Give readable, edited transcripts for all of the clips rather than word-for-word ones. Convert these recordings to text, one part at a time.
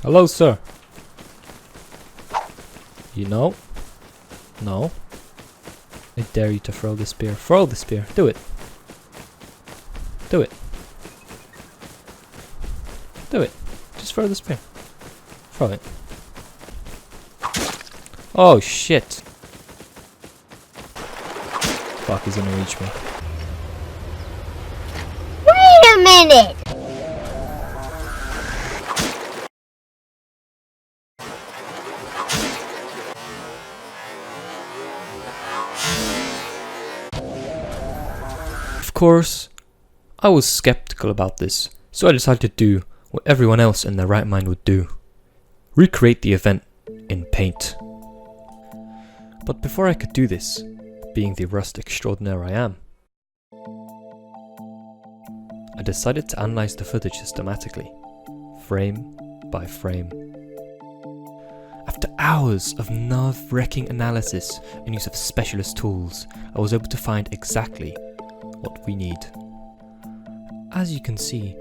Hello, sir. You know? No. I dare you to throw the spear. Throw the spear. Do it. Do it. Do it. Just throw the spear. Throw it. Oh shit. Fuck, he's gonna reach me. Wait a minute! Of course, I was skeptical about this, so I decided to do what everyone else in their right mind would do. Recreate the event in paint. But before I could do this, being the rust extraordinaire I am, I decided to analyze the footage systematically, frame by frame. After hours of nerve-wracking analysis and use of specialist tools, I was able to find exactly what we need. As you can see,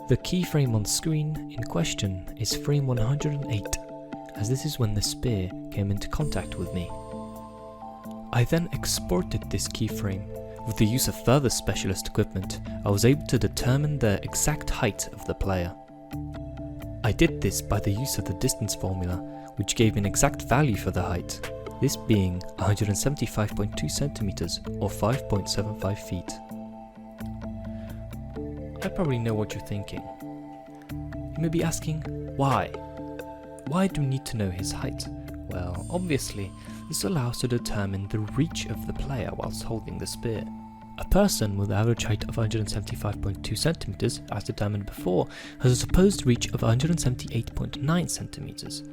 the keyframe on screen in question is frame 108, as this is when the spear came into contact with me. I then exported this keyframe. With the use of further specialist equipment, I was able to determine the exact height of the player. I did this by the use of the distance formula, which gave an exact value for the height, this being 175.2 centimeters or 5.75 feet. I probably know what you're thinking. You may be asking, why? Why do we need to know his height? Well, obviously, this allows to determine the reach of the player whilst holding the spear. A person with an average height of 175.2 centimeters, as determined before, has a supposed reach of 178.9 centimeters.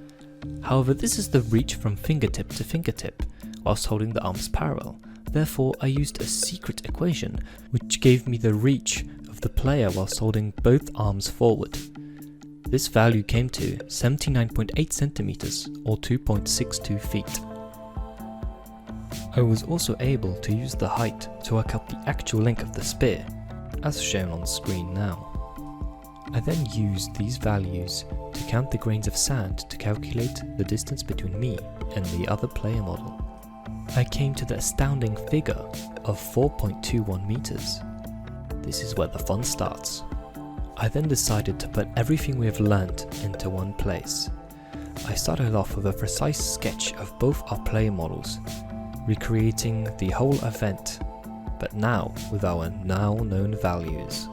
However, this is the reach from fingertip to fingertip, whilst holding the arms parallel. Therefore, I used a secret equation, which gave me the reach of the player whilst holding both arms forward. This value came to 79.8 centimeters or 2.62 feet. I was also able to use the height to work out the actual length of the spear, as shown on screen now. I then used these values to count the grains of sand to calculate the distance between me and the other player model. I came to the astounding figure of 4.21 meters. This is where the fun starts. I then decided to put everything we have learned into one place. I started off with a precise sketch of both our player models, recreating the whole event, but now with our now known values.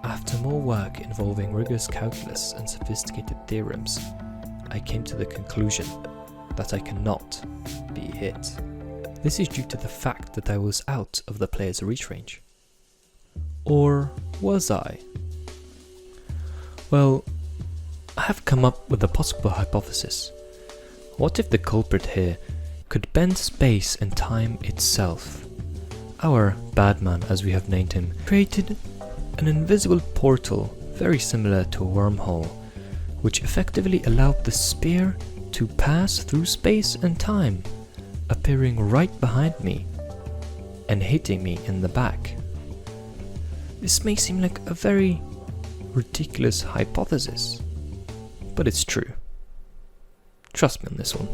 After more work involving rigorous calculus and sophisticated theorems, I came to the conclusion that I cannot be hit. This is due to the fact that I was out of the player's reach range. Or was I? Well, I have come up with a possible hypothesis. What if the culprit here could bend space and time itself? Our badman, as we have named him, created an invisible portal very similar to a wormhole, which effectively allowed the spear to pass through space and time, appearing right behind me and hitting me in the back. This may seem like a very ridiculous hypothesis, but it's true. Trust me on this one.